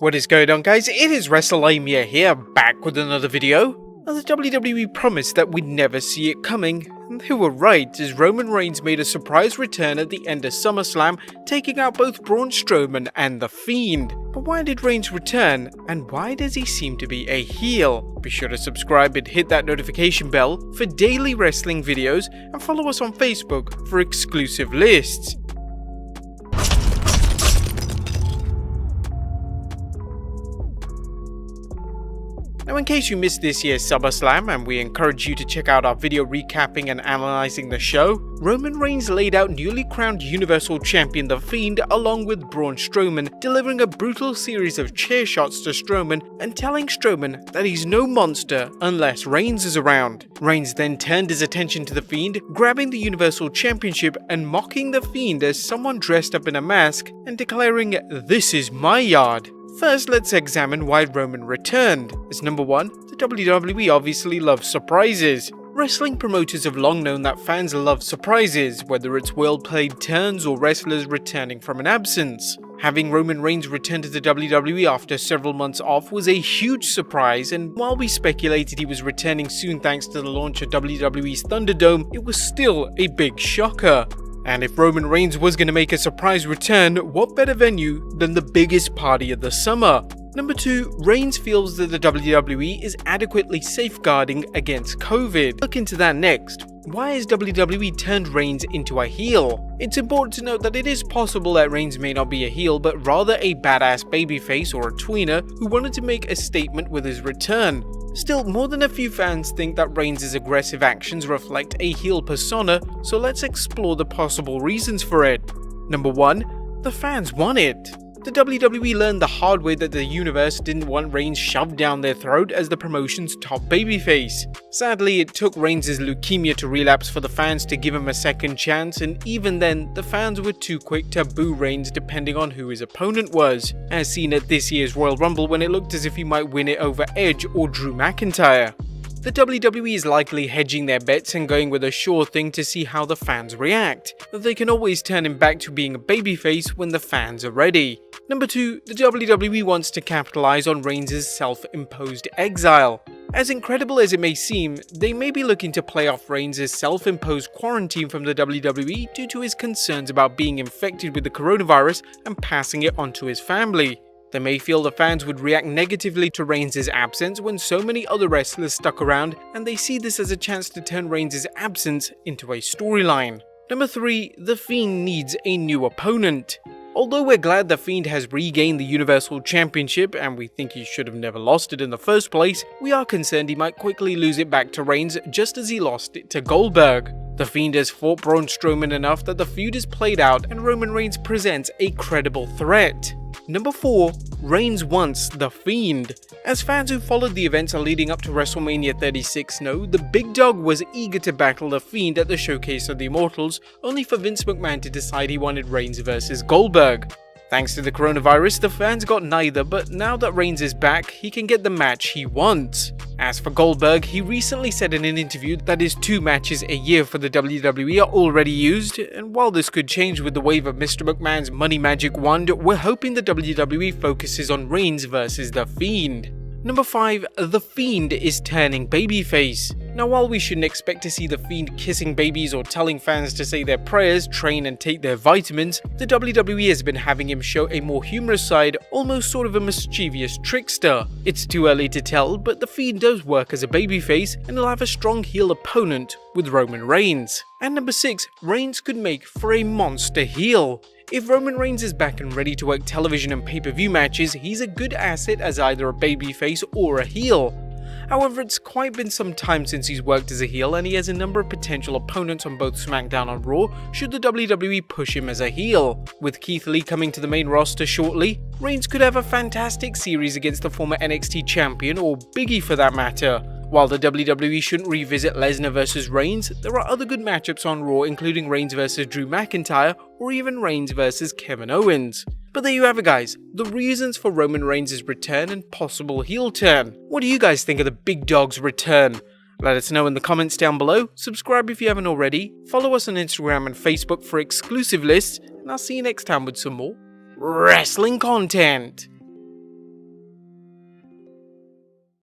What is going on, guys? It is WrestleMania here, back with another video. Now, the WWE promised that we'd never see it coming, and they were right, as Roman Reigns made a surprise return at the end of SummerSlam, taking out both Braun Strowman and The Fiend. But why did Reigns return, and why does he seem to be a heel? Be sure to subscribe and hit that notification bell for daily wrestling videos, and follow us on Facebook for exclusive lists. Now, in case you missed this year's SummerSlam, and we encourage you to check out our video recapping and analysing the show, Roman Reigns laid out newly crowned Universal Champion The Fiend along with Braun Strowman, delivering a brutal series of chair shots to Strowman and telling Strowman that he's no monster unless Reigns is around. Reigns then turned his attention to The Fiend, grabbing the Universal Championship and mocking The Fiend as someone dressed up in a mask and declaring, "This is my yard." First, let's examine why Roman returned. As number one, the WWE obviously loves surprises. Wrestling promoters have long known that fans love surprises, whether it's well-played turns or wrestlers returning from an absence. Having Roman Reigns return to the WWE after several months off was a huge surprise, and while we speculated he was returning soon thanks to the launch of WWE's Thunderdome, it was still a big shocker. And if Roman Reigns was going to make a surprise return, what better venue than the biggest party of the summer? Number 2, Reigns feels that the WWE is adequately safeguarding against COVID. Look into that next. Why has WWE turned Reigns into a heel? It's important to note that it is possible that Reigns may not be a heel, but rather a badass babyface or a tweener who wanted to make a statement with his return. Still, more than a few fans think that Reigns' aggressive actions reflect a heel persona, so let's explore the possible reasons for it. Number 1, the fans want it. The WWE learned the hard way that the universe didn't want Reigns shoved down their throat as the promotion's top babyface. Sadly, it took Reigns' leukemia to relapse for the fans to give him a second chance, and even then, the fans were too quick to boo Reigns depending on who his opponent was, as seen at this year's Royal Rumble when it looked as if he might win it over Edge or Drew McIntyre. The WWE is likely hedging their bets and going with a sure thing to see how the fans react. They can always turn him back to being a babyface when the fans are ready. Number 2, the WWE wants to capitalize on Reigns' self-imposed exile. As incredible as it may seem, they may be looking to play off Reigns' self-imposed quarantine from the WWE due to his concerns about being infected with the coronavirus and passing it on to his family. They may feel the fans would react negatively to Reigns' absence when so many other wrestlers stuck around, and they see this as a chance to turn Reigns' absence into a storyline. Number 3, The Fiend needs a new opponent. Although we're glad The Fiend has regained the Universal Championship, and we think he should have never lost it in the first place, we are concerned he might quickly lose it back to Reigns just as he lost it to Goldberg. The Fiend has fought Braun Strowman enough that the feud is played out and Roman Reigns presents a credible threat. Number 4, Reigns wants The Fiend. As fans who followed the events leading up to WrestleMania 36 know, the big dog was eager to battle The Fiend at the Showcase of the Immortals, only for Vince McMahon to decide he wanted Reigns versus Goldberg. Thanks to the coronavirus, the fans got neither, but now that Reigns is back, he can get the match he wants. As for Goldberg, he recently said in an interview that his 2 matches a year for the WWE are already used, and while this could change with the wave of Mr. McMahon's money magic wand, we're hoping the WWE focuses on Reigns versus The Fiend. Number 5, The Fiend is turning babyface. Now, while we shouldn't expect to see The Fiend kissing babies or telling fans to say their prayers, train and take their vitamins, the WWE has been having him show a more humorous side, almost sort of a mischievous trickster. It's too early to tell, but The Fiend does work as a babyface and will have a strong heel opponent with Roman Reigns. And number 6, Reigns could make for a monster heel. If Roman Reigns is back and ready to work television and pay-per-view matches, he's a good asset as either a babyface or a heel. However, it's quite been some time since he's worked as a heel, and he has a number of potential opponents on both SmackDown and Raw should the WWE push him as a heel. With Keith Lee coming to the main roster shortly, Reigns could have a fantastic series against the former NXT champion, or Biggie for that matter. While the WWE shouldn't revisit Lesnar vs Reigns, there are other good matchups on Raw, including Reigns vs Drew McIntyre or even Reigns vs Kevin Owens. But there you have it, guys, the reasons for Roman Reigns' return and possible heel turn. What do you guys think of the big dog's return? Let us know in the comments down below, subscribe if you haven't already, follow us on Instagram and Facebook for exclusive lists, and I'll see you next time with some more wrestling content.